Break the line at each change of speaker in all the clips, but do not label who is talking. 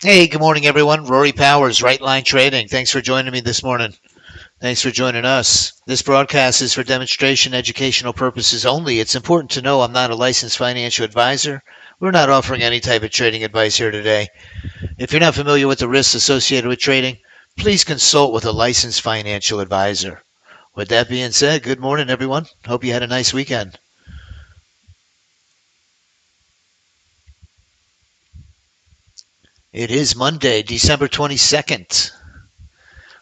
Hey, good morning, everyone. Rory Powers, Right Line Trading. Thanks for joining me this morning. Thanks for joining us. This broadcast is for demonstration educational purposes only. It's important to know I'm not a licensed financial advisor. We're not offering any type of trading advice here today. If you're not familiar with the risks associated with trading, please consult with a licensed financial advisor. With that being said, good morning, everyone. Hope you had a nice weekend. It is Monday, December 22nd.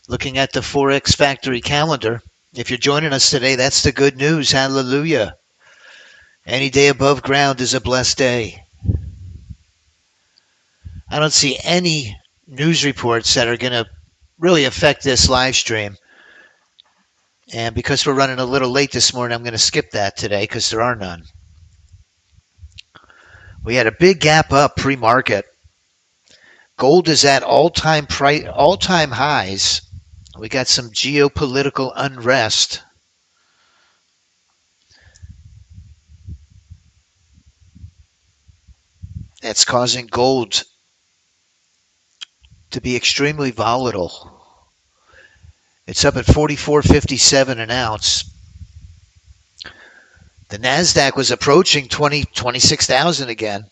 Looking at the Forex Factory calendar, if you're joining us today, that's the good news. Hallelujah. Any day above ground is a blessed day. I don't see any news reports that are going to really affect this live stream. And because we're running a little late this morning, I'm going to skip that today because there are none. We had a big gap up pre-market. Gold is at all-time highs. We got some geopolitical unrest. That's causing gold to be extremely volatile. It's up at 44.57 an ounce. The NASDAQ was approaching 26,000 again,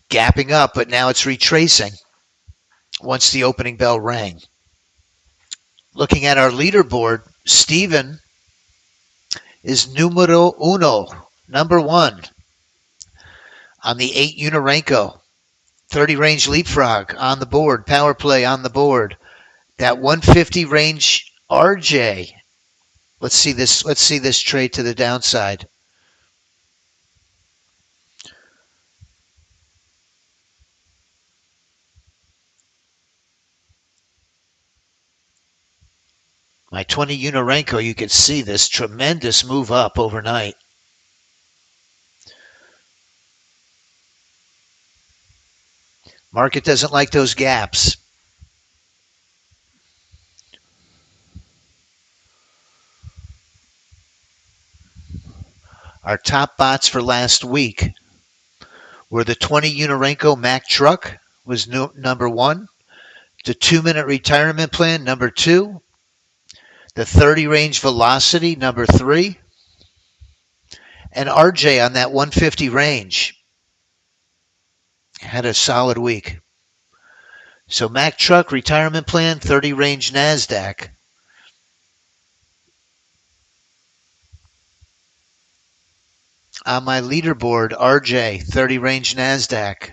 gapping up, but now it's retracing once the opening bell rang. Looking at our leaderboard, Steven is numero uno, number one, on the 8 Unarenko. 30 range leapfrog on the board, power play on the board. That 150 range RJ. Let's see this trade to the downside. My 20 Unarenko, you can see this tremendous move up overnight. Market doesn't like those gaps. Our top bots for last week were the 20 Unarenko Mack truck was number one, the 2-minute retirement plan number two, the 30 range velocity number three, and RJ on that 150 range had a solid week. So Mack truck retirement plan, 30 range NASDAQ. On my leaderboard, RJ, 30 range NASDAQ.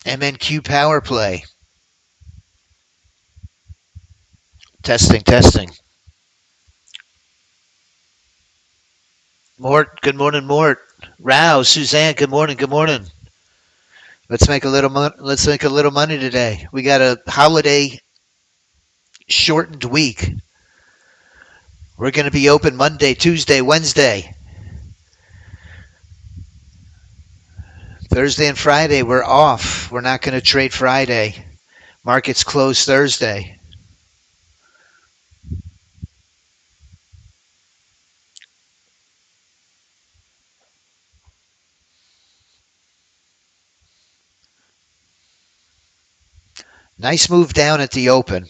MNQ power play. Testing. Mort, good morning, Mort. Rao, Suzanne, good morning. Let's make a little money today. We got a holiday shortened week. We're going to be open Monday, Tuesday, Wednesday. Thursday and Friday, we're off. We're not going to trade Friday. Markets close Thursday. Nice move down at the open.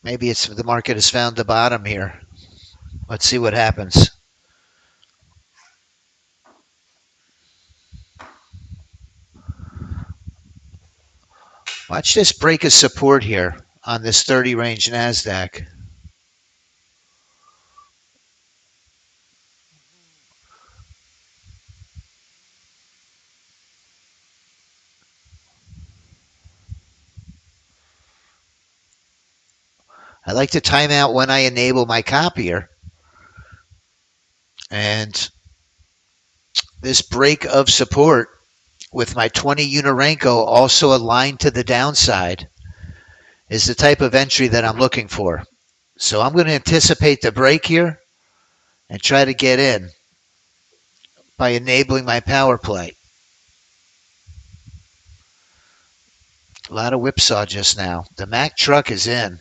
Maybe it's the market has found the bottom here. Let's see what happens. Watch this break of support here on this 30 range NASDAQ. I like to time out when I enable my copier. And this break of support with my 20 Unarenko also aligned to the downside is the type of entry that I'm looking for. So I'm going to anticipate the break here and try to get in by enabling my power play. A lot of whipsaw just now. The Mack truck is in.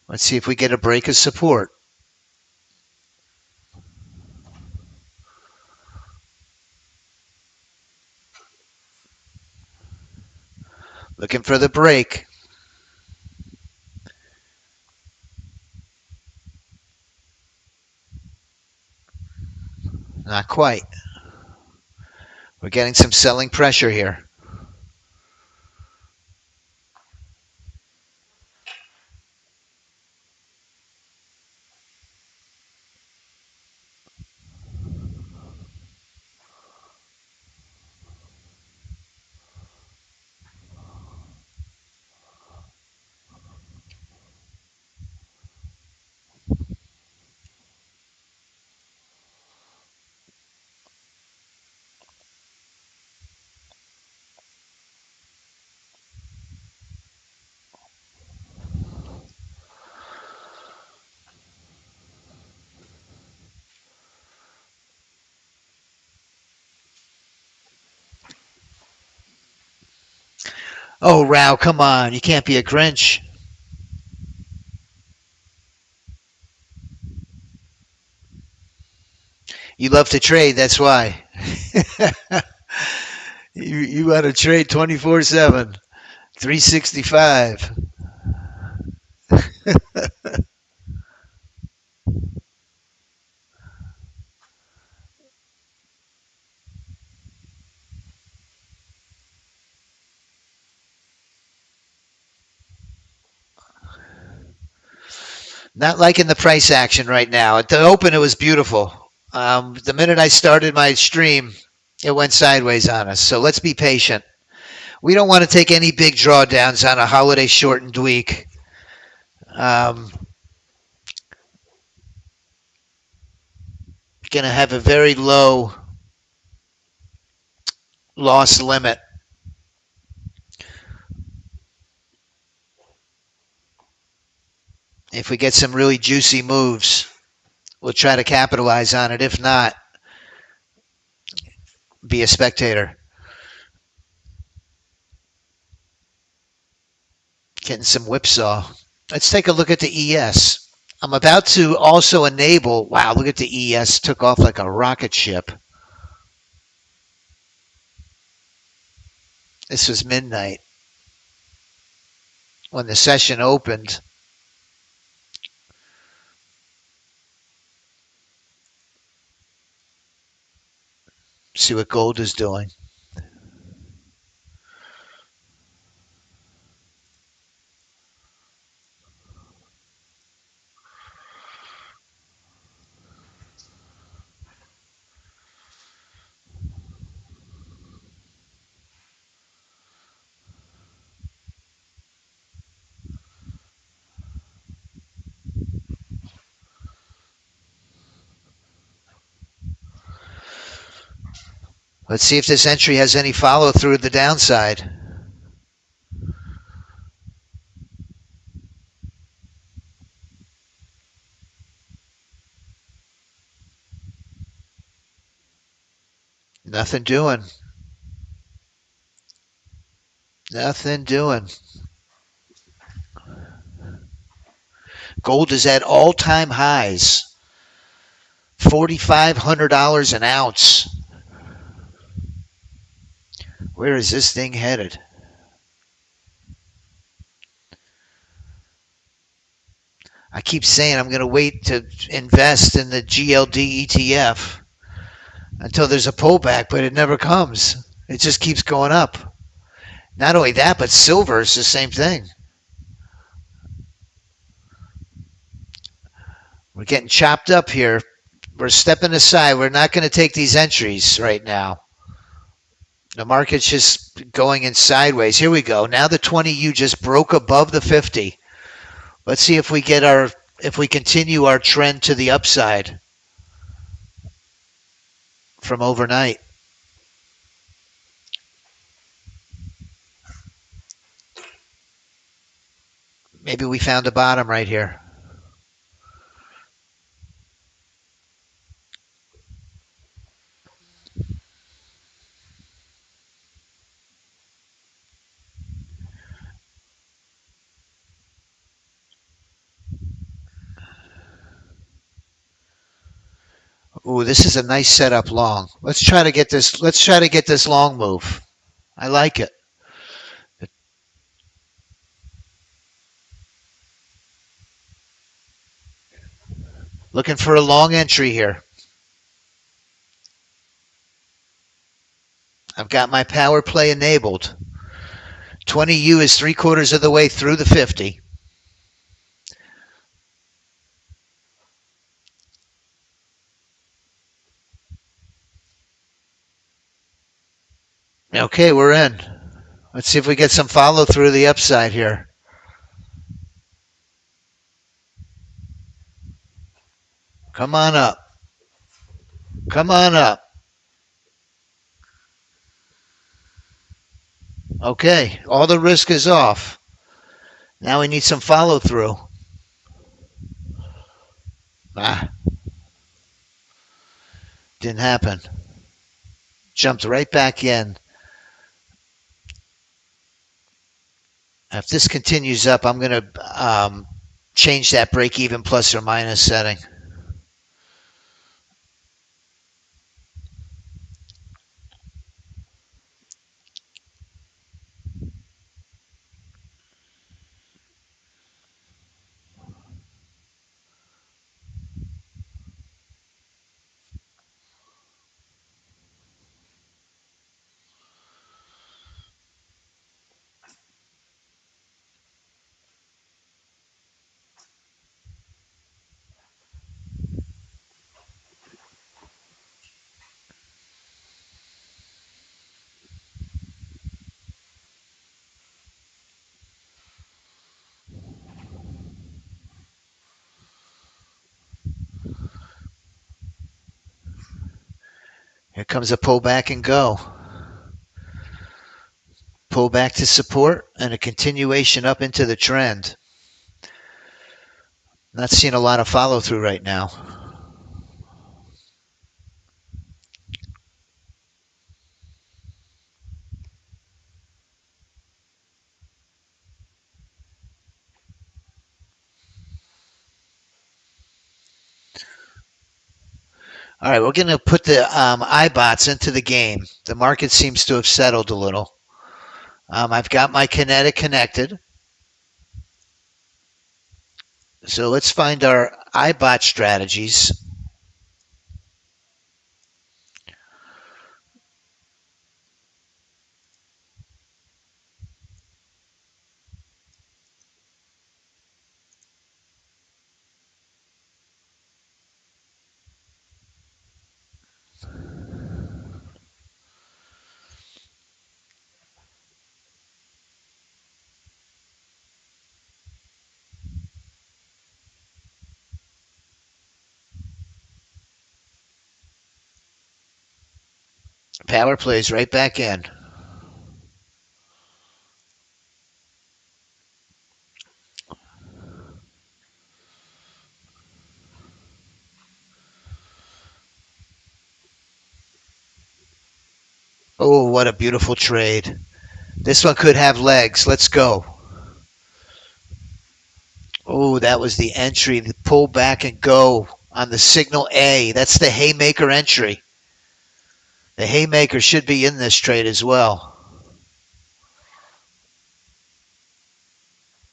Let's see if we get a break of support. Looking for the break. Not quite. We're getting some selling pressure here. Oh, Rao, come on. You can't be a Grinch. You love to trade, that's why. you want to trade 24/7, 365. Not liking the price action right now. At the open, it was beautiful. The minute I started my stream, it went sideways on us. So let's be patient. We don't want to take any big drawdowns on a holiday shortened week. Going to have a very low loss limit. If we get some really juicy moves, we'll try to capitalize on it. If not, be a spectator. Getting some whipsaw. Let's take a look at the ES. I'm about to also enable. Wow, look at the ES. Took off like a rocket ship. This was midnight when the session opened. See what gold is doing. Let's see if this entry has any follow through the downside. Nothing doing. Nothing doing. Gold is at all-time highs. $4,500 an ounce. Where is this thing headed? I keep saying I'm going to wait to invest in the GLD ETF until there's a pullback, but it never comes. It just keeps going up. Not only that, but silver is the same thing. We're getting chopped up here. We're stepping aside. We're not going to take these entries right now. The market's just going in sideways. Here we go. Now the 20U just broke above the 50. Let's see if we continue our trend to the upside from overnight. Maybe we found a bottom right here. Ooh, this is a nice setup long. Let's try to get this. Let's try to get this long move. I like it. Looking for a long entry here. I've got my power play enabled. 20U is 3/4 of the way through the 50. Okay, we're in. Let's see if we get some follow through the upside here. Come on up. Come on up. Okay, all the risk is off. Now we need some follow through. Ah, didn't happen. Jumped right back in. If this continues up, I'm going to change that break even plus or minus setting. Here comes a pull back and go. Pull back to support and a continuation up into the trend. Not seeing a lot of follow through right now. All right, we're going to put the iBots into the game. The market seems to have settled a little. I've got my kinetic connected. So let's find our iBot strategies. Power plays right back in. Oh, what a beautiful trade. This one could have legs. Let's go. Oh, that was the entry. The pull back and go on the signal A. That's the haymaker entry. The haymaker should be in this trade as well.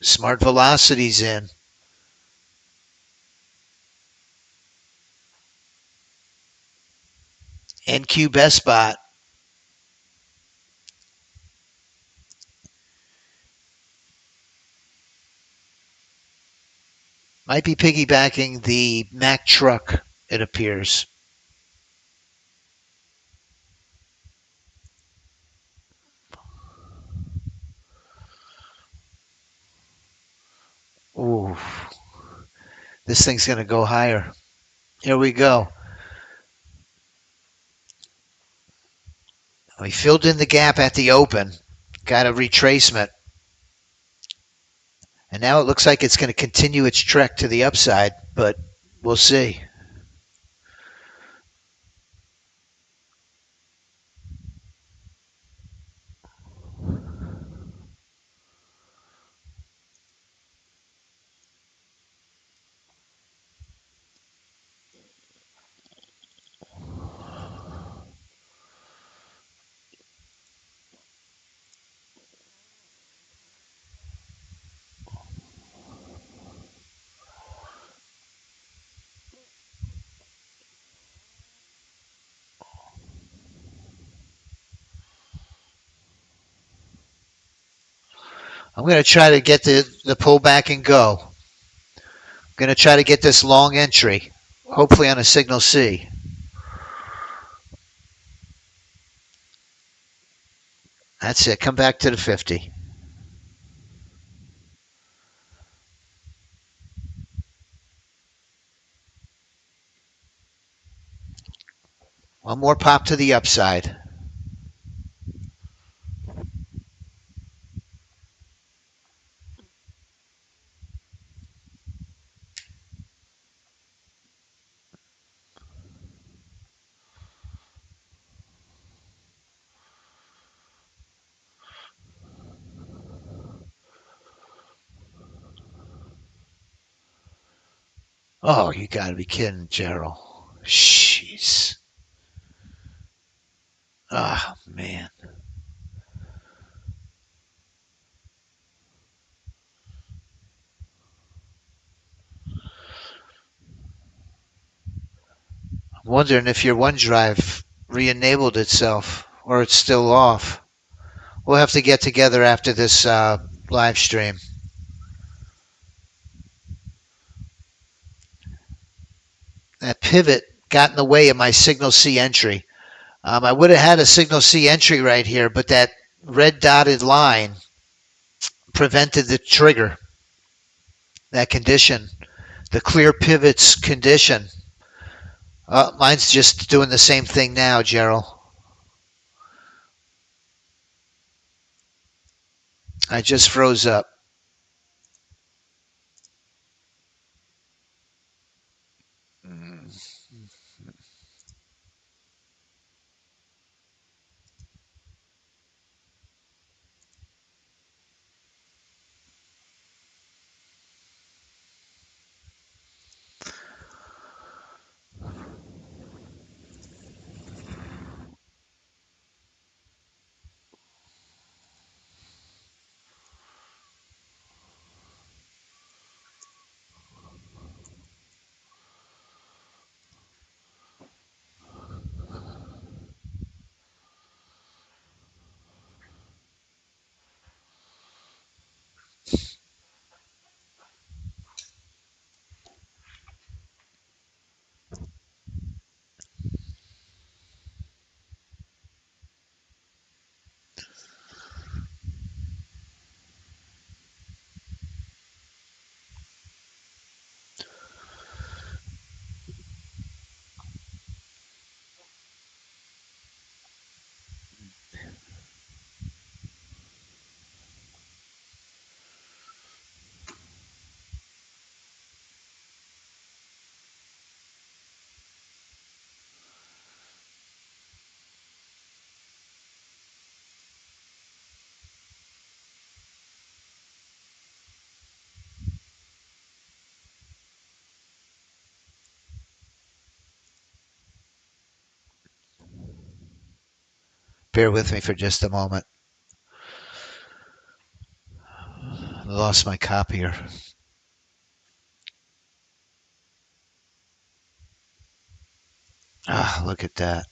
Smart velocity's in. NQ best bot. Might be piggybacking the Mack truck, it appears. Ooh, this thing's going to go higher. Here we go. We filled in the gap at the open. Got a retracement. And now it looks like it's going to continue its trek to the upside, but we'll see. I'm going to try to get the pull back and go. I'm going to try to get this long entry, hopefully on a signal C. That's it. Come back to the 50. One more pop to the upside. Oh, you got to be kidding, Gerald. Jeez. Oh, man. I'm wondering if your OneDrive re-enabled itself or it's still off. We'll have to get together after this live stream. That pivot got in the way of my signal C entry. I would have had a signal C entry right here, but that red dotted line prevented the trigger. That condition, the clear pivots condition. Mine's just doing the same thing now, Gerald. I just froze up. Bear with me for just a moment. I lost my copier. Ah, look at that.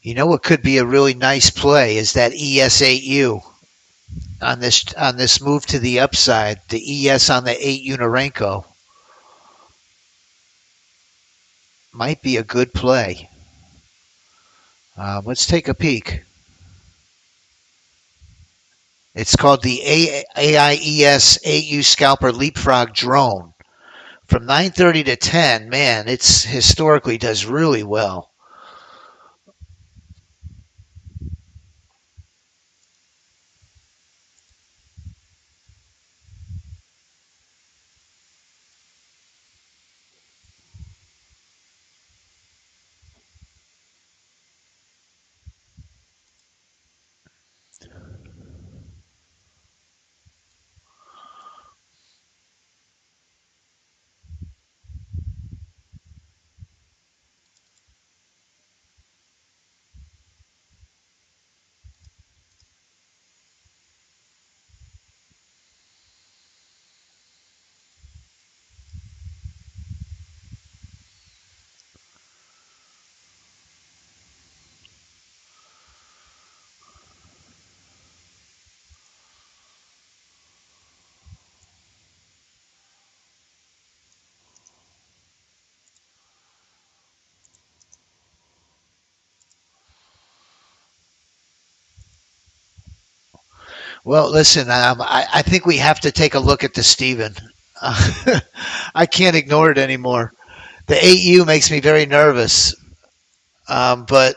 You know what could be a really nice play is that ES8U on this move to the upside, the ES on the 8 Unarenko. might be a good play. Let's take a peek. It's called the AIES 8U Scalper Leapfrog Drone. From 9:30 to 10, man, it's historically does really well. Well, listen, I think we have to take a look at the Steven. I can't ignore it anymore. The 8U makes me very nervous. But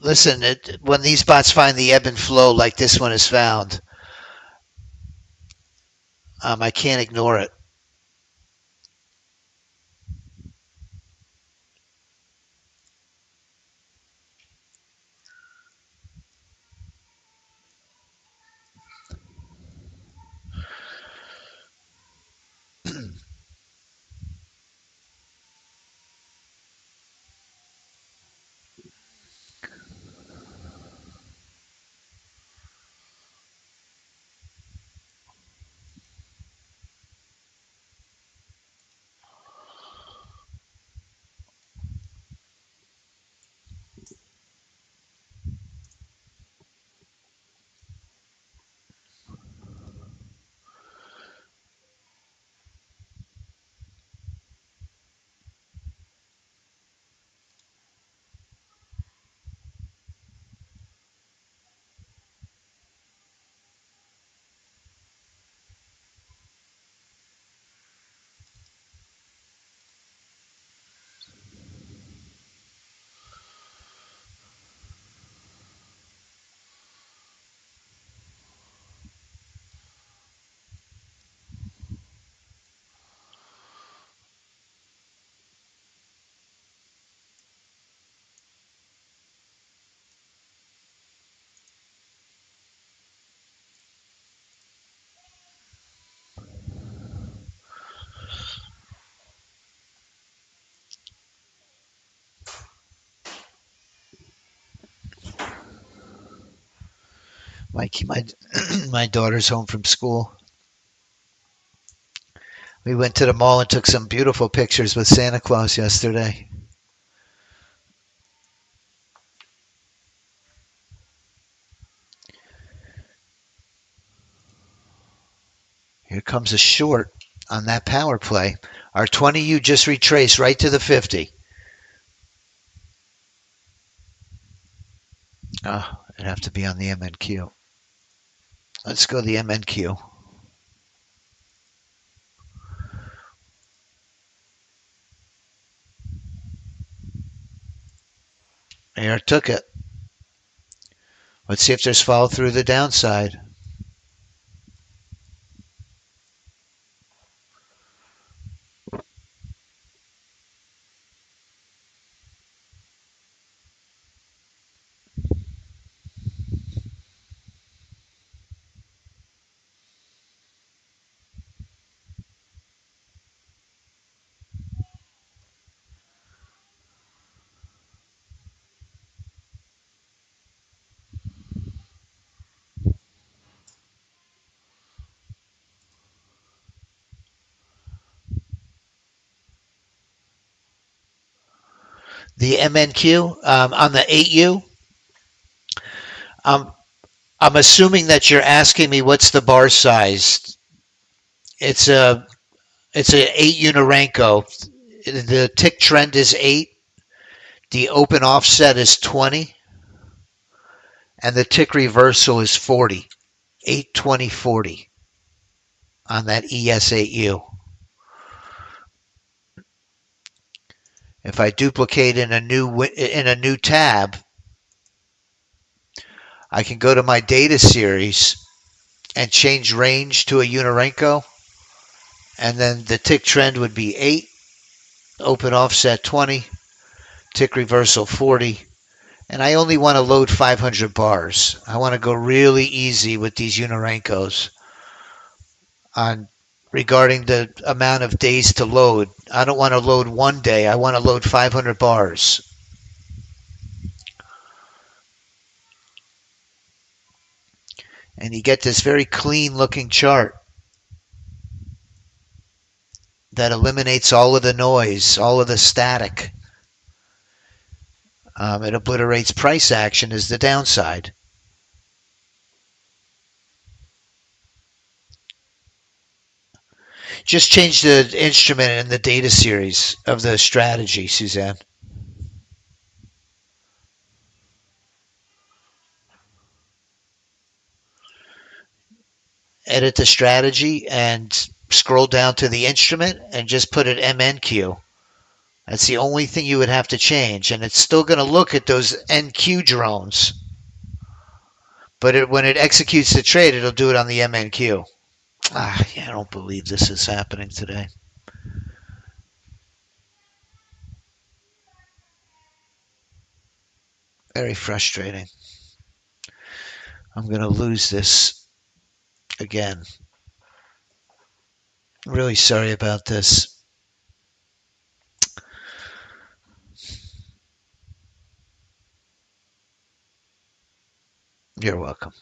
listen, when these bots find the ebb and flow like this one has found, I can't ignore it. My my daughter's home from school. We went to the mall and took some beautiful pictures with Santa Claus yesterday. Here comes a short on that power play. Our 20U just retraced right to the 50. Oh, it'd have to be on the MNQ. Let's go the MNQ. There, took it. Let's see if there's follow through the downside. The MNQ on the 8U. Um, I'm assuming that you're asking me what's the bar size. It's a 8 Unarenko. The tick trend is 8, the open offset is 20, and the tick reversal is 40. 8, 20, 40 on that ES8U. If I duplicate in a new tab, I can go to my data series and change range to a Unirenko, and then the tick trend would be 8, open offset 20, tick reversal 40, and I only want to load 500 bars. I want to go really easy with these Unirenkos on regarding the amount of days to load. I don't want to load 1 day. I want to load 500 bars. And you get this very clean looking chart that eliminates all of the noise, all of the static. It obliterates price action as the downside. Just change the instrument in the data series of the strategy, Suzanne. Edit the strategy and scroll down to the instrument and just put it MNQ. That's the only thing you would have to change, and it's still going to look at those NQ drones. But when it executes the trade, it'll do it on the MNQ. Yeah, I don't believe this is happening today. Very frustrating. I'm going to lose this again. Really sorry about this. You're welcome.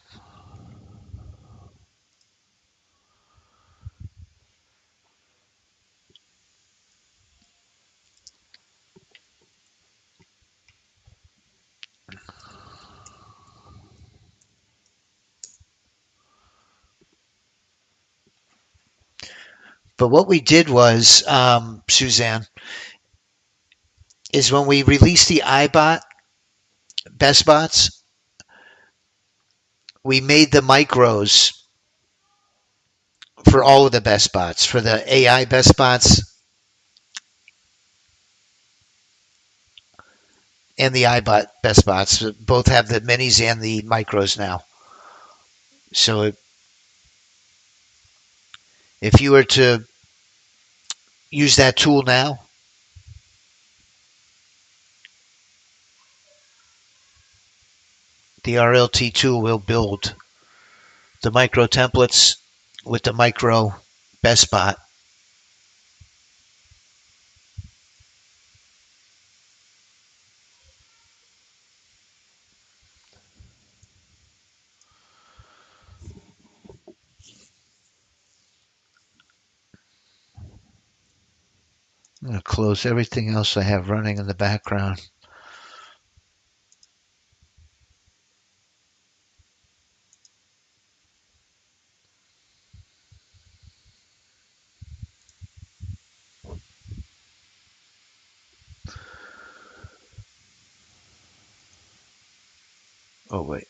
But what we did was, Suzanne, is when we released the iBot best bots, we made the micros for all of the best bots, for the AI best bots and the iBot best bots. Both have the minis and the micros now. So if you were to use that tool now, the RLT tool will build the micro templates with the micro best bot. I'm going to close everything else I have running in the background. Oh, wait.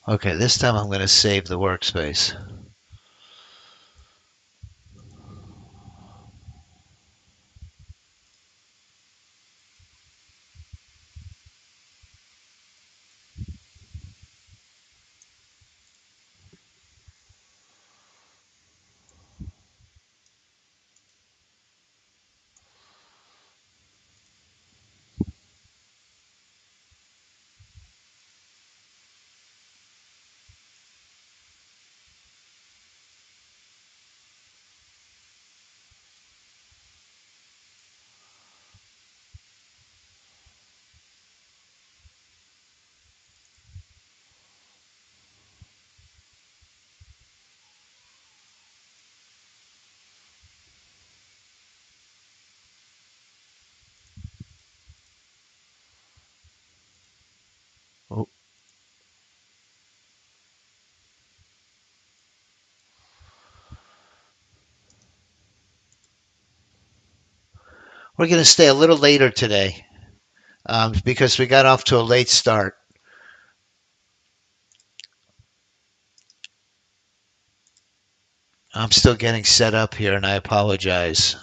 Okay, this time I'm going to save the workspace. We're going to stay a little later today because we got off to a late start. I'm still getting set up here, and I apologize.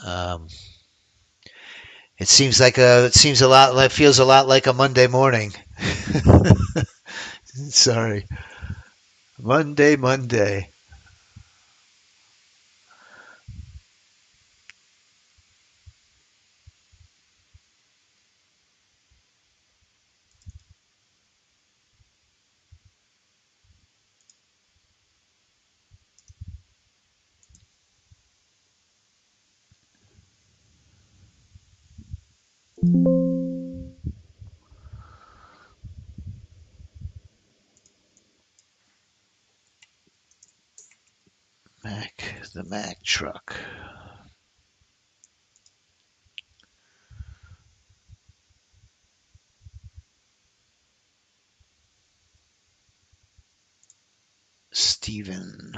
It seems a lot. It feels a lot like a Monday morning. Sorry, Monday. The Mack truck. Stephen.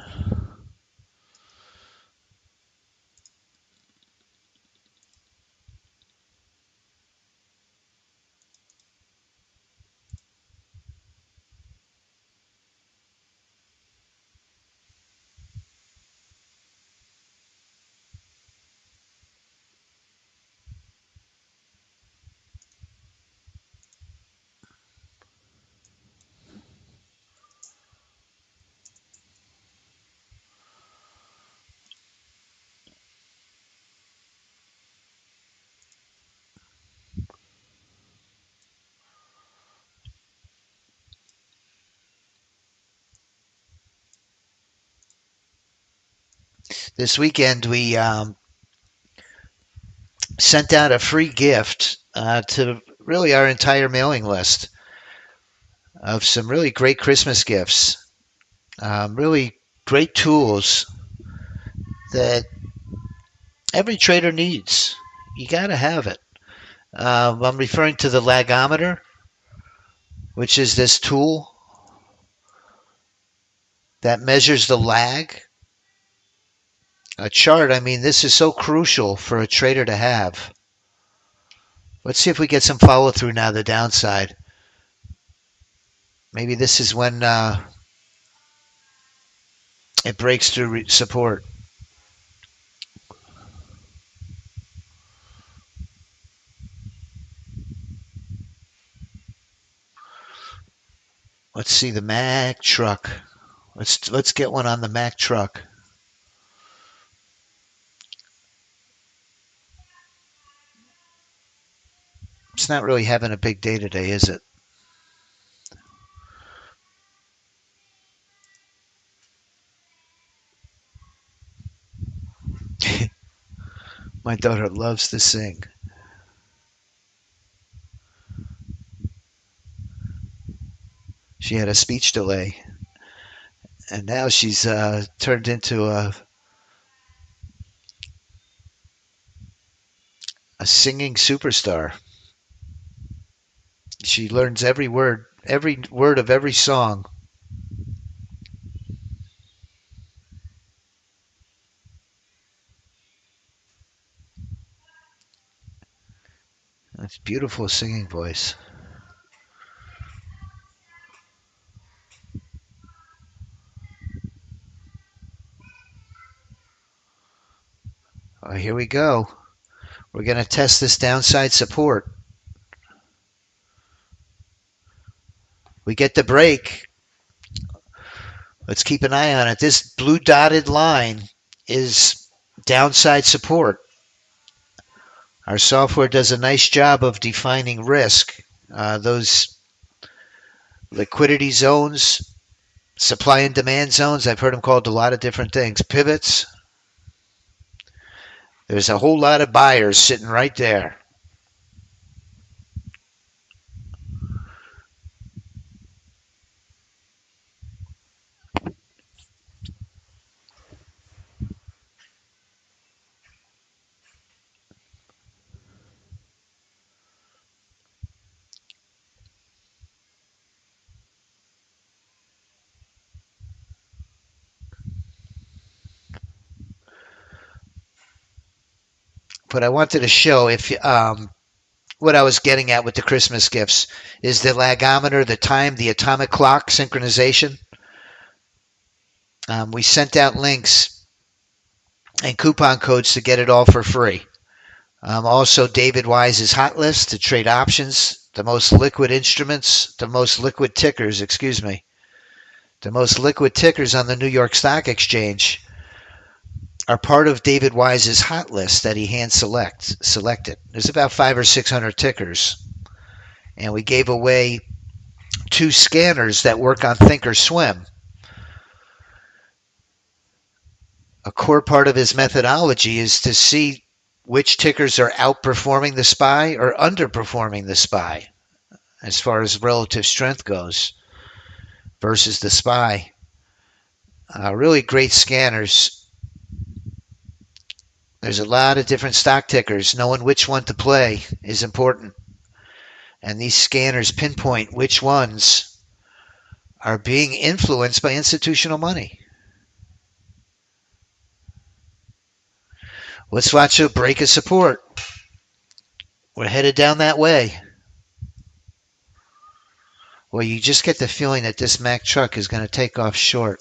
This weekend we sent out a free gift to really our entire mailing list of some really great Christmas gifts, really great tools that every trader needs. You got to have it. I'm referring to the lagometer, which is this tool that measures the lag. A chart, I mean, this is so crucial for a trader to have. Let's see if we get some follow through now, the downside. Maybe this is when it breaks through support. Let's see the Mack truck. Let's get one on the Mack truck. It's not really having a big day today, is it? My daughter loves to sing. She had a speech delay, and now she's turned into a singing superstar. She learns every word of every song. It's beautiful singing voice. Here we go. We're going to test this downside support. We get the break. Let's keep an eye on it. This blue dotted line is downside support. Our software does a nice job of defining risk. Those liquidity zones, supply and demand zones, I've heard them called a lot of different things. Pivots. There's a whole lot of buyers sitting right there. But I wanted to show if what I was getting at with the Christmas gifts is the lagometer, the time, the atomic clock synchronization. We sent out links and coupon codes to get it all for free. Also, David Wise's hot list to trade options, the most liquid instruments, the most liquid tickers, excuse me, the most liquid tickers on the New York Stock Exchange are part of David Wise's hot list that he hand selected. There's about 500 or 600 tickers, and we gave away 2 scanners that work on Thinkorswim. A core part of his methodology is to see which tickers are outperforming the SPY or underperforming the SPY as far as relative strength goes versus the SPY. Really great scanners. There's a lot of different stock tickers. Knowing which one to play is important. And these scanners pinpoint which ones are being influenced by institutional money. Let's watch a break of support. We're headed down that way. Well, you just get the feeling that this Mack truck is going to take off short.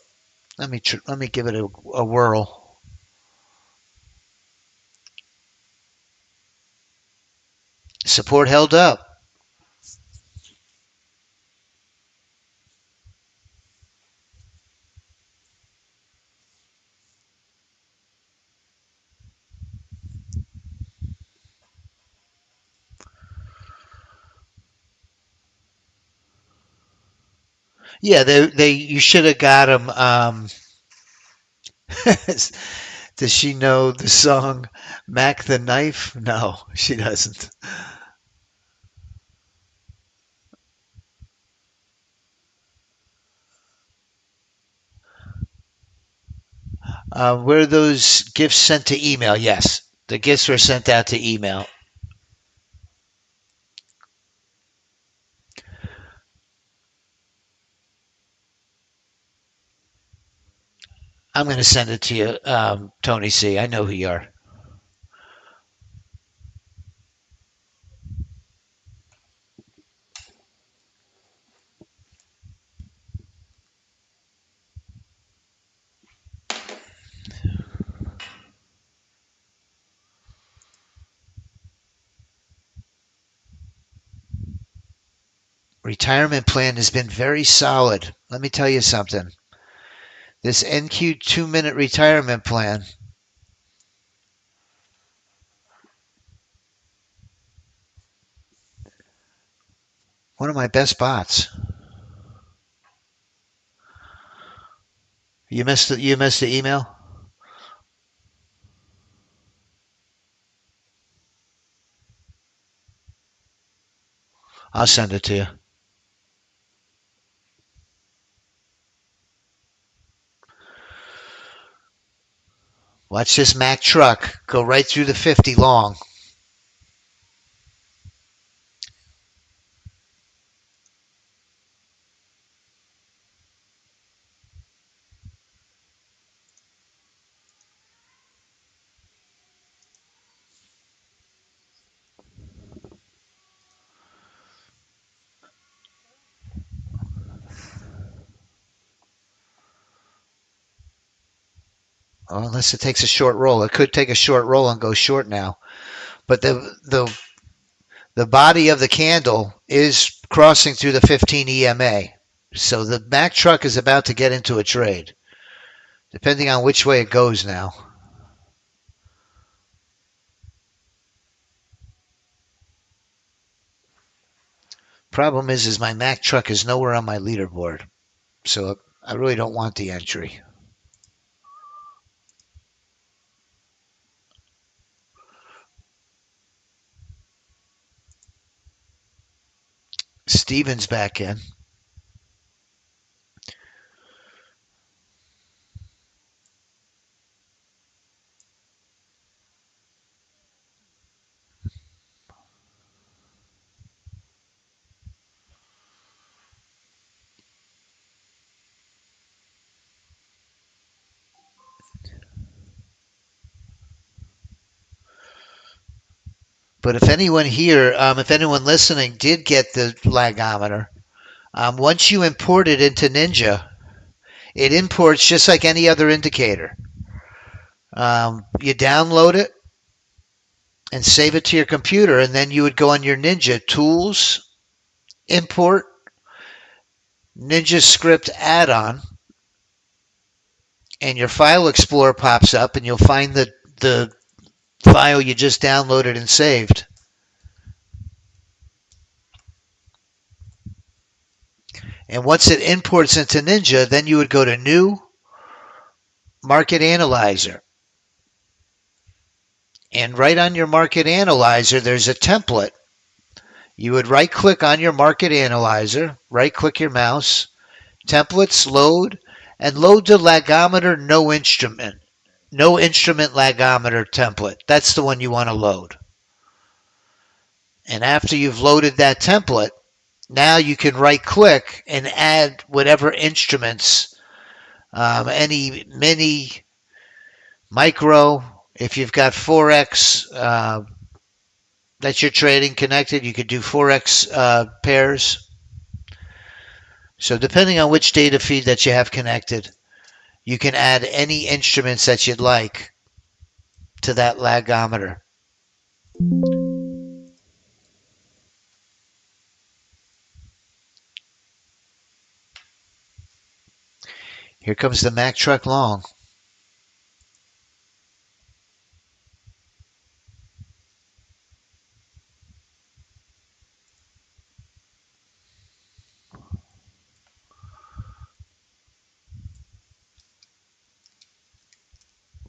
Let me give it a whirl. Support held up. Yeah, you should have got them. Does she know the song Mac the Knife? No, she doesn't. Were those gifts sent to email? Yes, the gifts were sent out to email. I'm going to send it to you, Tony C. I know who you are. Retirement plan has been very solid. Let me tell you something. This NQ 2-minute retirement plan, one of my best bots. You missed the email? I'll send it to you. Watch this Mack truck go right through the 50 long. Oh, unless it takes a short roll. It could take a short roll and go short now. But the body of the candle is crossing through the 15 EMA. So the Mack truck is about to get into a trade, depending on which way it goes now. Problem is my Mack truck is nowhere on my leaderboard. So I really don't want the entry. Steven's back in. But if anyone here, if anyone listening did get the lagometer, once you import it into Ninja, it imports just like any other indicator. You download it and save it to your computer, and then you would go on your Ninja Tools, Import, Ninja Script Add-on, and your File Explorer pops up, and you'll find the file you just downloaded and saved. And once it imports into Ninja, then you would go to New, Market Analyzer. And right on your Market Analyzer, there's a template. You would right-click on your Market Analyzer, right-click your mouse, Templates, Load, and load the Lagometer No Instrument. No Instrument Lagometer template. That's the one you want to load. And after you've loaded that template, now you can right-click and add whatever instruments, any mini, micro. If you've got Forex that you're trading connected, you could do Forex pairs. So depending on which data feed that you have connected, you can add any instruments that you'd like to that lagometer. Here comes the Mack truck long.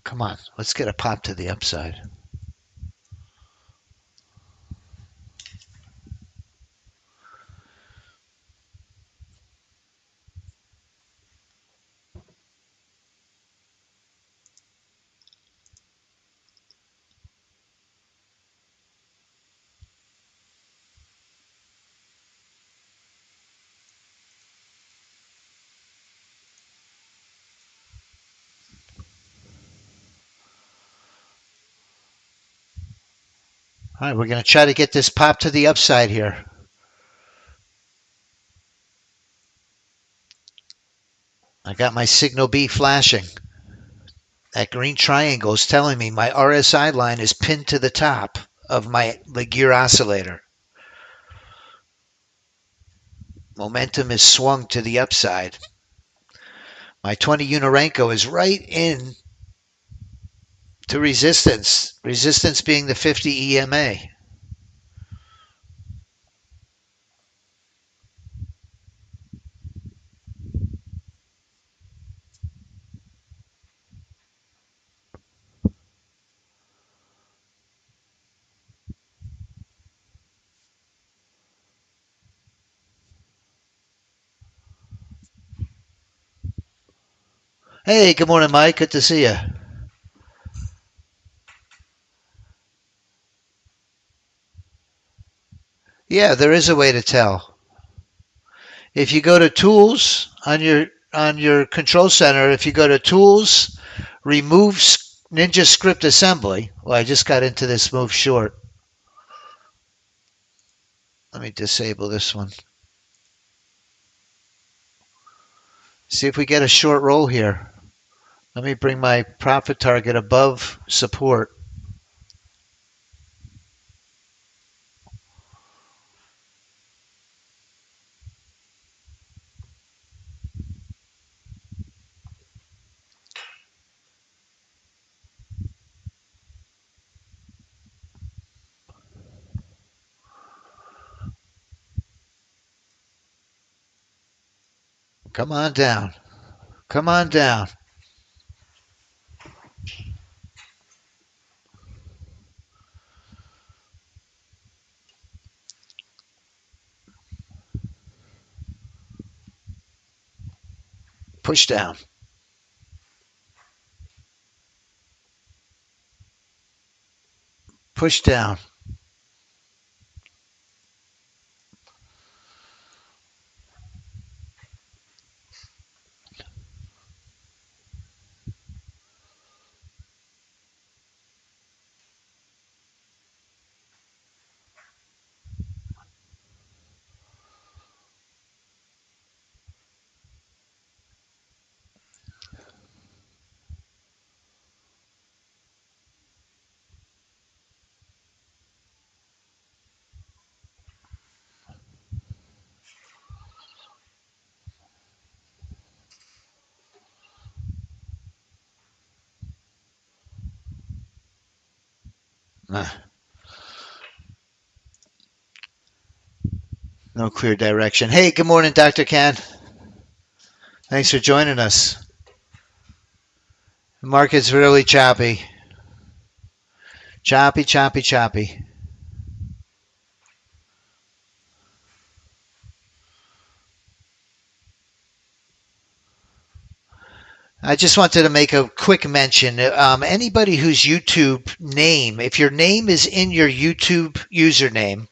Come on, let's get a pop to the upside. All right, we're going to try to get this pop to the upside here. I got my signal B flashing. That green triangle is telling me my RSI line is pinned to the top of the gear oscillator. Momentum is swung to the upside. My 20 Unorenko is right in to resistance. Resistance being the 50 EMA. Hey, good morning, Mike. Good to see you. Yeah, there is a way to tell. If you go to Tools on your Control Center, if you go to Tools, Remove Ninja Script Assembly. Well, I just got into this move short. Let me disable this one. See if we get a short roll here. Let me bring my profit target above support. Come on down. Come on down. Push down. Push down. No clear direction. Hey, good morning, Dr. Ken. Thanks for joining us. The market's really choppy. Choppy, choppy, choppy. I just wanted to make a quick mention. Anybody whose YouTube name, if your name is in your YouTube username,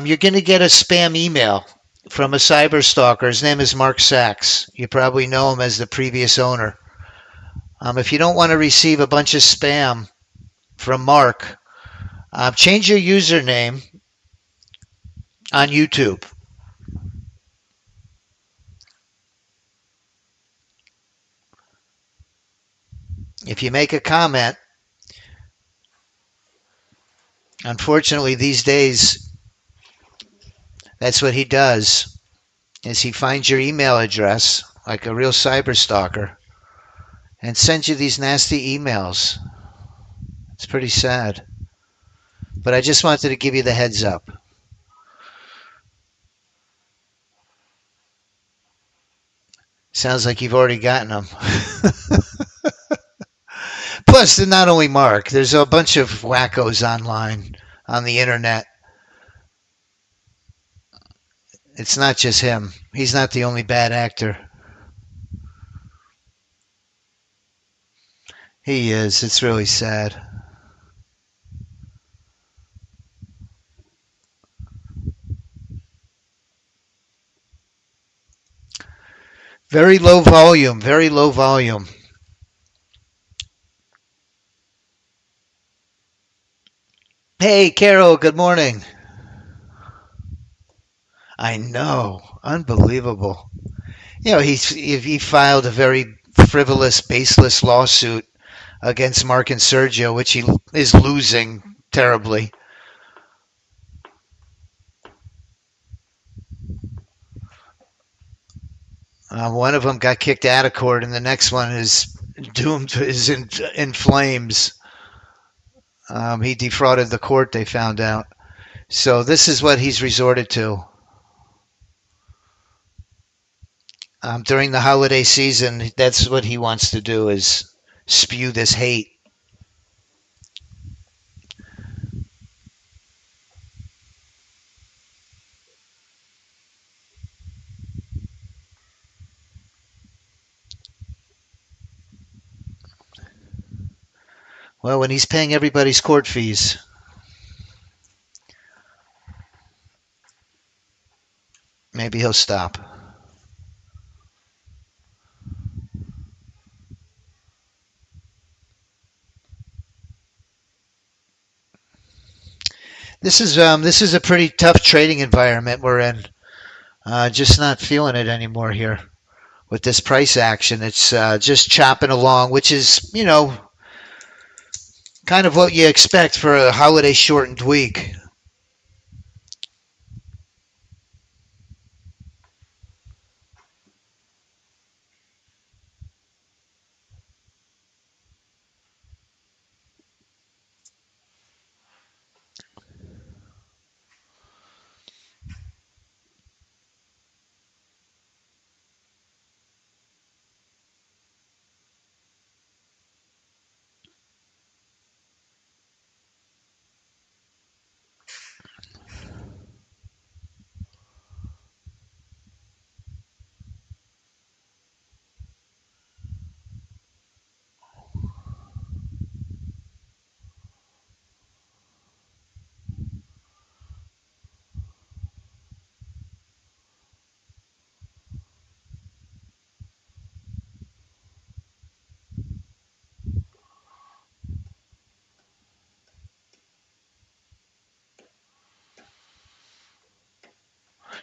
you're going to get a spam email from a cyber stalker. His name is Mark Sachs. You probably know him as the previous owner. If you don't want to receive a bunch of spam from Mark, change your username on YouTube. If you make a comment, unfortunately these days, that's what he does, is he finds your email address like a real cyber stalker and sends you these nasty emails. It's pretty sad. But I just wanted to give you the heads up. Sounds like you've already gotten them. Plus, not only Mark, there's a bunch of wackos online on the internet. It's not just him. He's not the only bad actor. He is. It's really sad. Very low volume. Very low volume. Hey, Carol, good morning. I know. Unbelievable. You know, he filed a very frivolous, baseless lawsuit against Mark and Sergio, which he is losing terribly. One of them got kicked out of court, and the next one is doomed, is in flames. He defrauded the court, they found out. So this is what he's resorted to. During the holiday season, that's what he wants to do, is spew this hate. Well, when he's paying everybody's court fees, maybe he'll stop. This is a pretty tough trading environment we're in. Just not feeling it anymore here with this price action. It's just chopping along, which is, kind of what you expect for a holiday shortened week.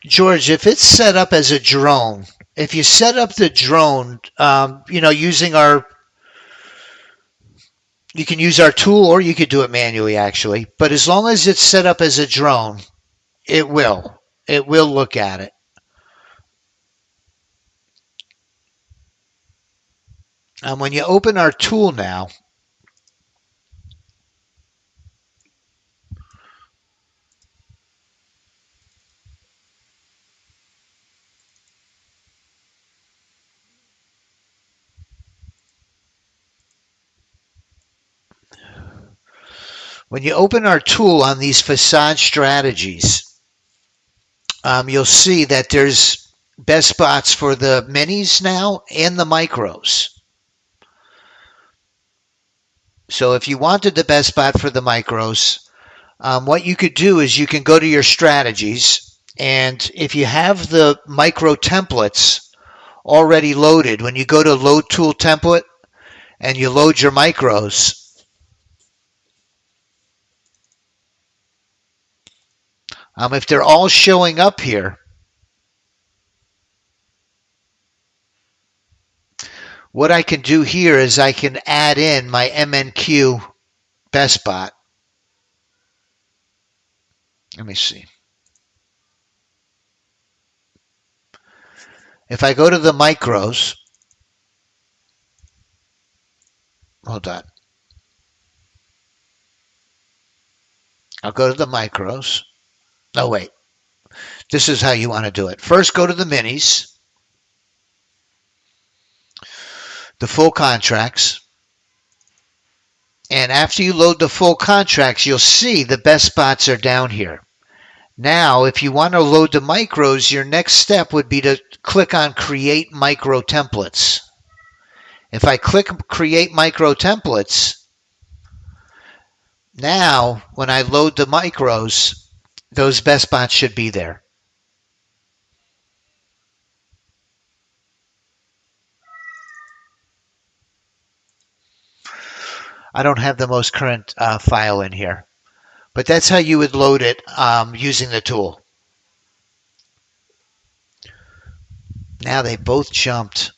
George, if it's set up as a drone, if you set up the drone, using you can use our tool or you could do it manually actually, but as long as it's set up as a drone, it will. It will look at it. When you open our tool now, When you open our tool on these facade strategies, you'll see that there's best spots for the minis now and the micros. So if you wanted the best spot for the micros, what you could do is you can go to your strategies, and if you have the micro templates already loaded, when you go to load tool template and you load your micros, if they're all showing up here, what I can do here is I can add in my MNQ best spot. Let me see. If I go to the micros, hold on. I'll go to the micros. Oh, wait. This is how you want to do it. First, go to the minis, the full contracts. And after you load the full contracts, you'll see the best spots are down here. Now, if you want to load the micros, your next step would be to click on Create Micro Templates. If I click Create Micro Templates, now when I load the micros, those best spots should be there. I don't have the most current file in here, but that's how you would load it using the tool. Now they both jumped.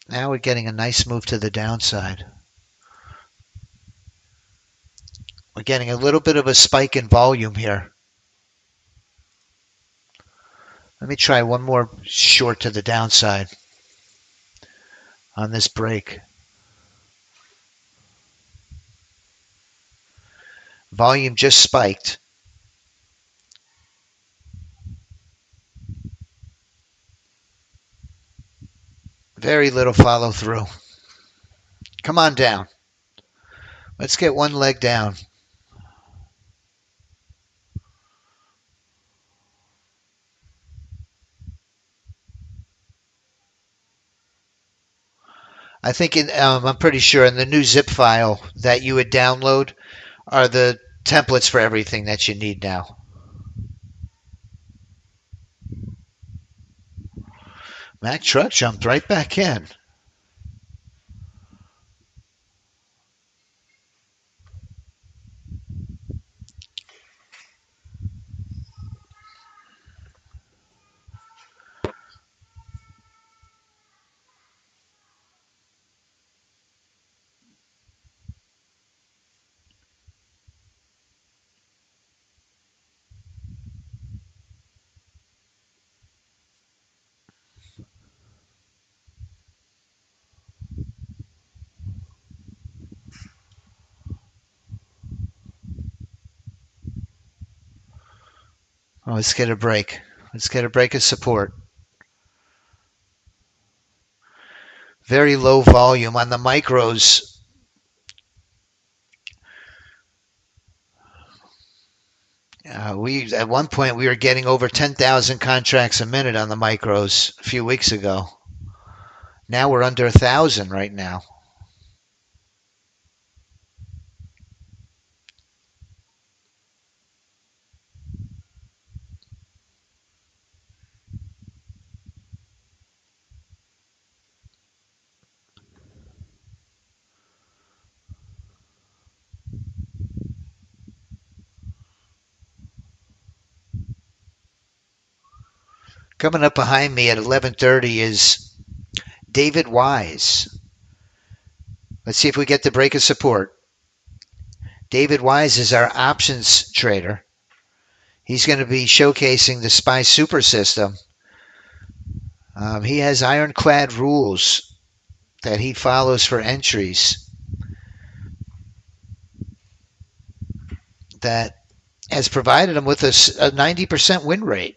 Now we're getting a nice move to the downside. We're getting a little bit of a spike in volume here. Let me try one more short to the downside on this break. Volume just spiked. Very little follow through. Come on down. Let's get one leg down. I think I'm pretty sure in the new zip file that you would download are the templates for everything that you need now. Mack Truck jumped right back in. Oh, let's get a break. Let's get a break of support. Very low volume on the micros. At one point we were getting over 10,000 contracts a minute on the micros a few weeks ago. Now we're under 1,000 right now. Coming up behind me at 11:30 is David Wise. Let's see if we get the break of support. David Wise is our options trader. He's going to be showcasing the SPY Super System. He has ironclad rules that he follows for entries that has provided him with a 90% win rate.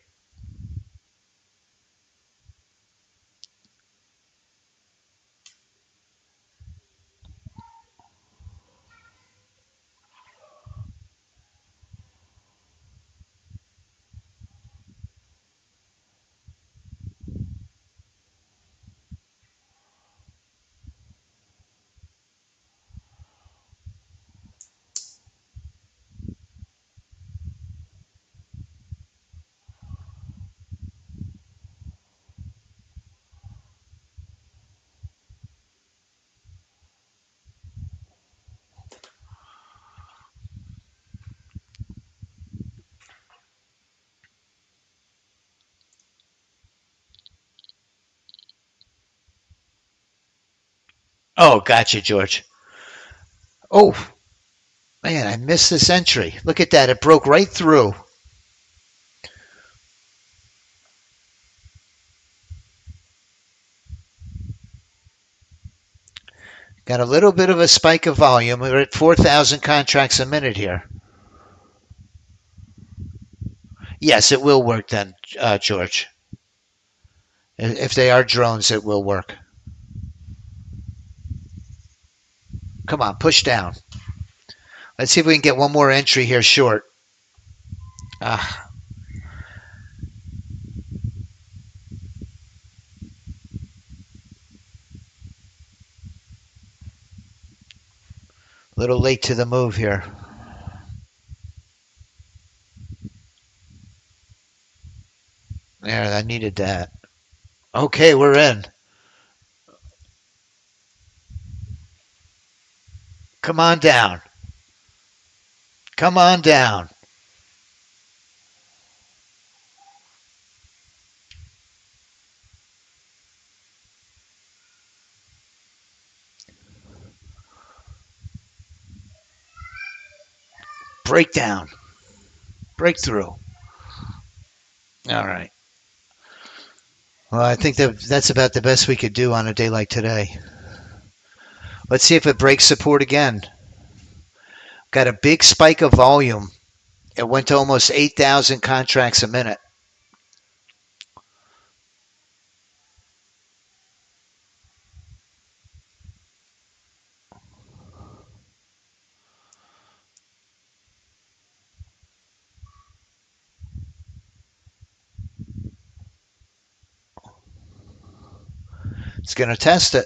Oh, gotcha, George. Oh, man, I missed this entry. Look at that. It broke right through. Got a little bit of a spike of volume. We're at 4,000 contracts a minute here. Yes, it will work then, George. If they are drones, it will work. Come on, push down. Let's see if we can get one more entry here short. Ah, a little late to the move here. There, I needed that. Okay, we're in. Come on down. Come on down. Breakdown. Breakthrough. All right. Well, I think that's about the best we could do on a day like today. Let's see if it breaks support again. Got a big spike of volume. It went to almost 8,000 contracts a minute. It's going to test it.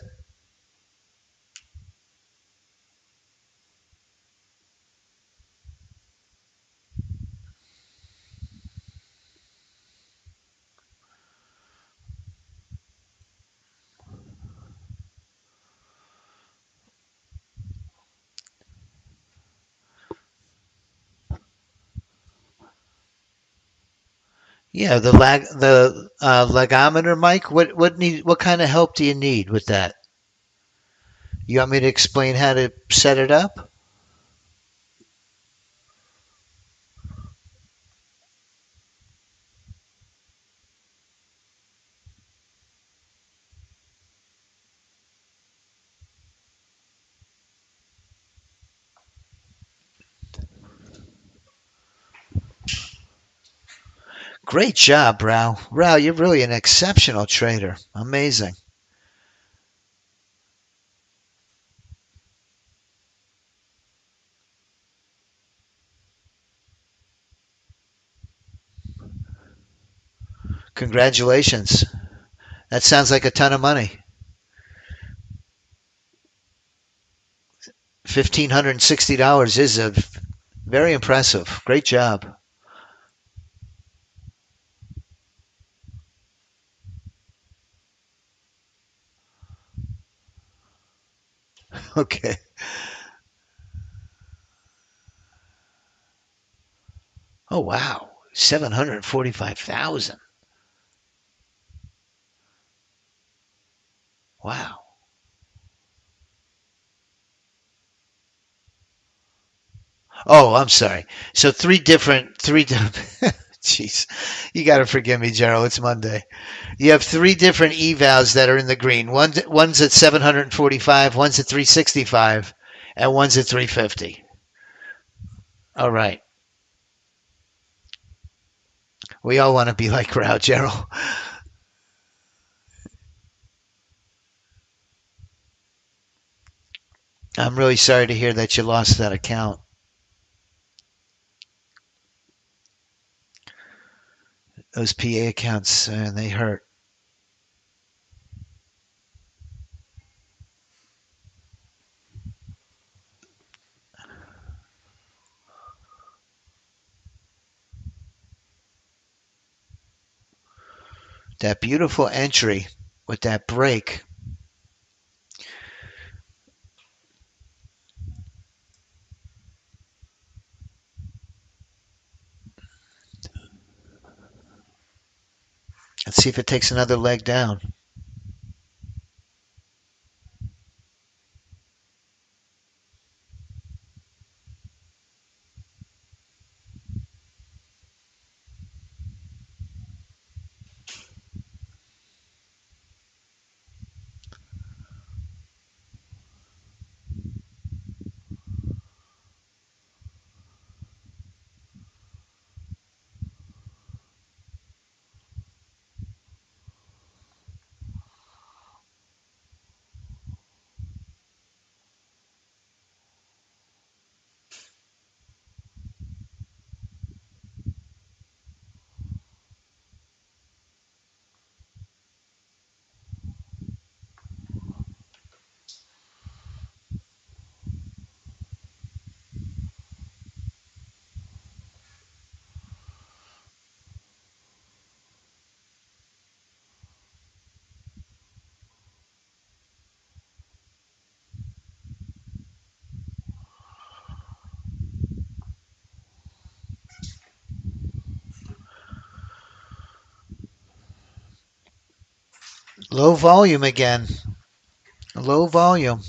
Yeah, the legometer, Mike. What kind of help do you need with that? You want me to explain how to set it up? Great job, Rao. Rao, you're really an exceptional trader. Amazing. Congratulations. That sounds like a ton of money. $1,560 is a very impressive. Great job. Okay. Oh wow. 745,000. Wow. Oh, I'm sorry. So three jeez. You got to forgive me, Gerald. It's Monday. You have three different evals that are in the green. One's at 745, one's at 365, and one's at 350. All right. We all want to be like Rao, Gerald. I'm really sorry to hear that you lost that account. Those PA accounts, they hurt. That beautiful entry with that break. Let's see if it takes another leg down. Low volume again. Low volume.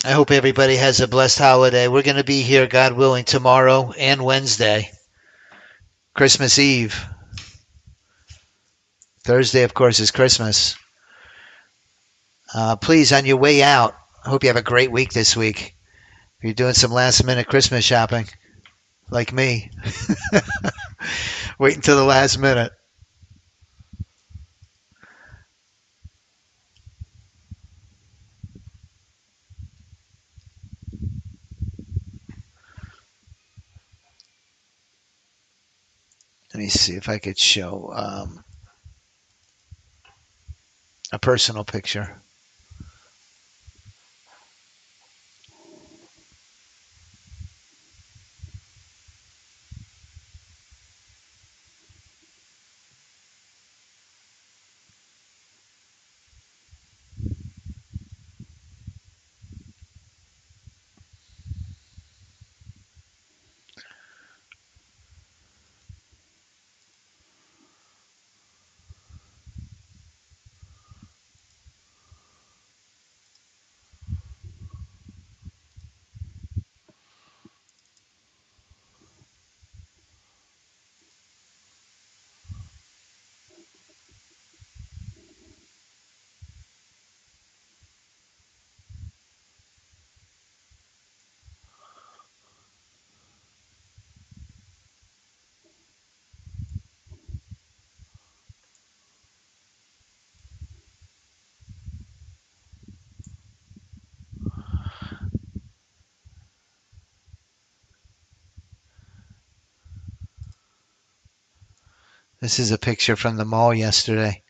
I hope everybody has a blessed holiday. We're going to be here, God willing, tomorrow and Wednesday. Christmas Eve. Thursday, of course, is Christmas. Please, on your way out, I hope you have a great week this week. If you're doing some last minute Christmas shopping, like me, wait until the last minute. Let me see if I could show a personal picture. This is a picture from the mall yesterday.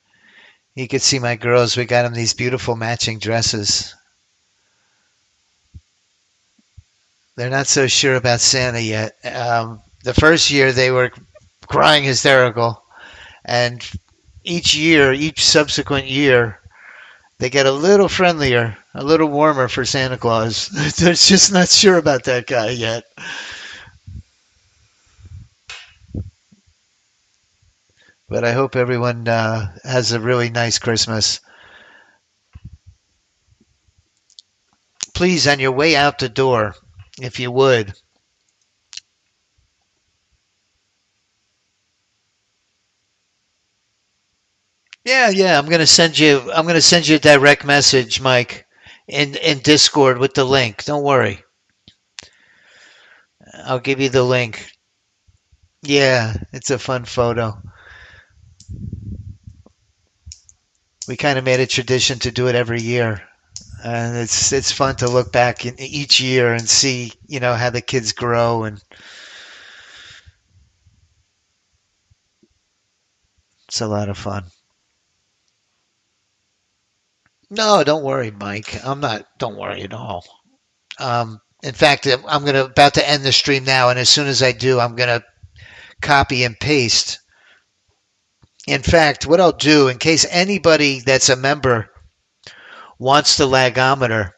You could see my girls. We got them these beautiful matching dresses. They're not so sure about Santa yet. The first year they were crying hysterical, and each subsequent year, they get a little friendlier, a little warmer for Santa Claus. They're just not sure about that guy yet. But I hope everyone has a really nice Christmas. Please, on your way out the door, if you would, yeah. I'm gonna send you a direct message, Mike, in Discord with the link. Don't worry. I'll give you the link. Yeah, it's a fun photo. We kind of made a tradition to do it every year, and it's fun to look back in each year and see how the kids grow, and it's a lot of fun. No, don't worry, Mike. I'm not. Don't worry at all. In fact, I'm gonna about to end the stream now, and as soon as I do, I'm gonna copy and paste. In fact, what I'll do, in case anybody that's a member wants the lagometer,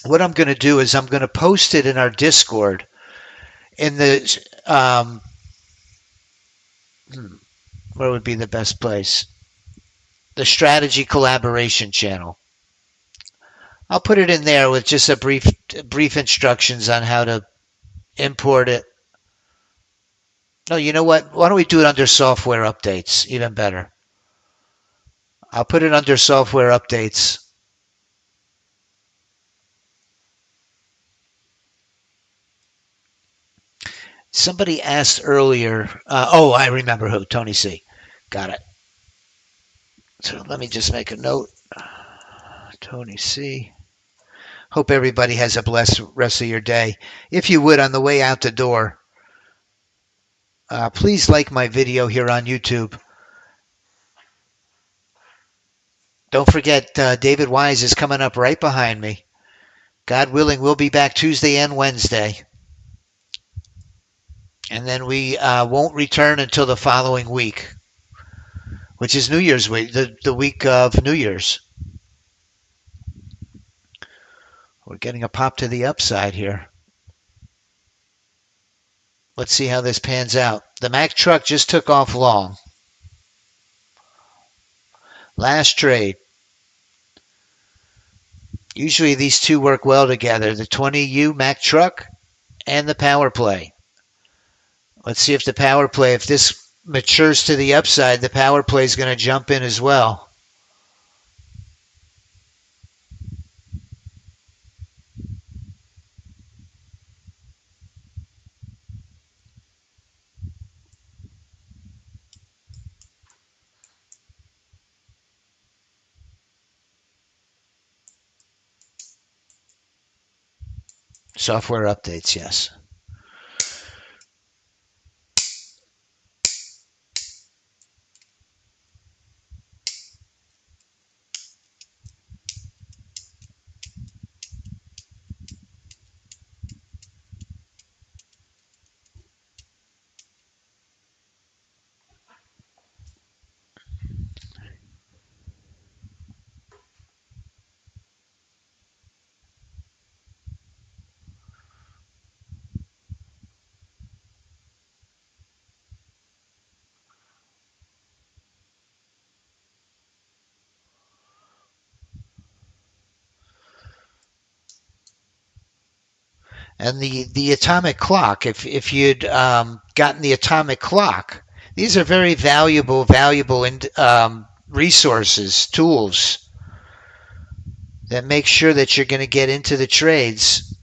what I'm going to do is I'm going to post it in our Discord in the where would be the best place? The strategy collaboration channel. I'll put it in there with just a brief instructions on how to import it. No, you know what? Why don't we do it under software updates? Even better. I'll put it under software updates. Somebody asked earlier. I remember who. Tony C. Got it. So let me just make a note. Tony C. Hope everybody has a blessed rest of your day. If you would, on the way out the door, please like my video here on YouTube. Don't forget, David Wise is coming up right behind me. God willing, we'll be back Tuesday and Wednesday. And then we won't return until the following week, which is New Year's week, the week of New Year's. We're getting a pop to the upside here. Let's see how this pans out. The Mack truck just took off long. Last trade. Usually these two work well together, the 20U Mack truck and the power play. Let's see if the power play, if this matures to the upside, the power play is going to jump in as well. Software updates, yes. And the atomic clock, if you'd gotten the atomic clock, these are very valuable resources, tools that make sure that you're going to get into the trades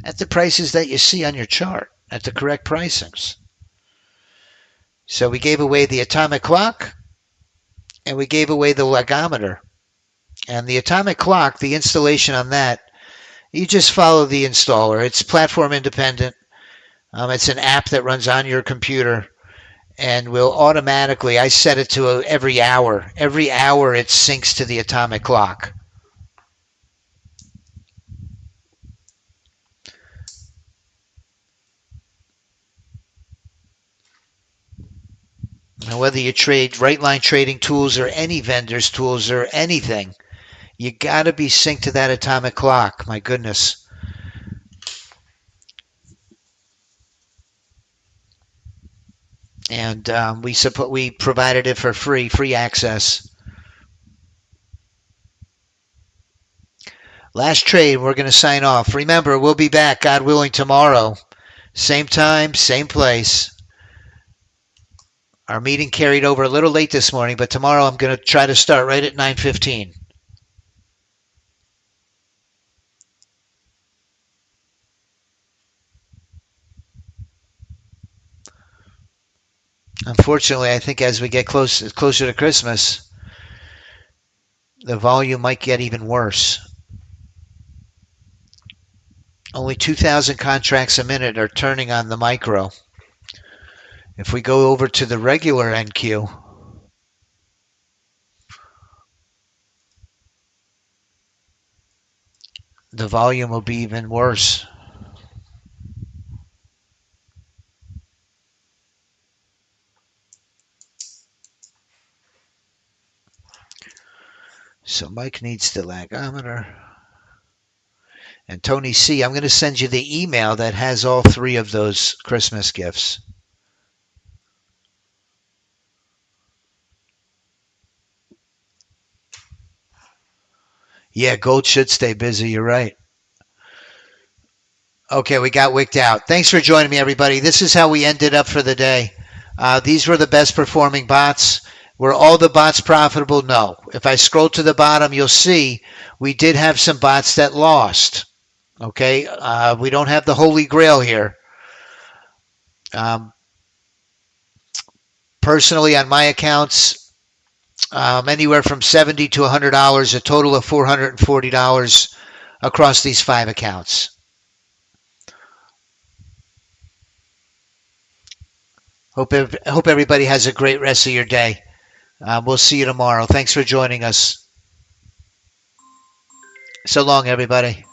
at the prices that you see on your chart, at the correct pricings. So we gave away the atomic clock and we gave away the legometer. And the atomic clock, the installation on that, you just follow the installer. It's platform independent. It's an app that runs on your computer and will automatically, I set it to every hour. Every hour it syncs to the atomic clock. Now, whether you trade right line trading tools or any vendor's tools or anything, you got to be synced to that atomic clock. My goodness. And we provided it for free access. Last trade, we're going to sign off. Remember, we'll be back, God willing, tomorrow. Same time, same place. Our meeting carried over a little late this morning, but tomorrow I'm going to try to start right at 9:15. Unfortunately, I think as we get closer to Christmas, the volume might get even worse. Only 2,000 contracts a minute are turning on the micro. If we go over to the regular NQ, the volume will be even worse. So Mike needs the lagometer. And Tony C., I'm going to send you the email that has all three of those Christmas gifts. Yeah, gold should stay busy. You're right. Okay, we got wicked out. Thanks for joining me, everybody. This is how we ended up for the day. These were the best performing bots. Were all the bots profitable? No. If I scroll to the bottom, you'll see we did have some bots that lost. Okay, we don't have the holy grail here. Personally, on my accounts, anywhere from $70 to $100, a total of $440 across these 5 accounts. Hope everybody has a great rest of your day. We'll see you tomorrow. Thanks for joining us. So long, everybody.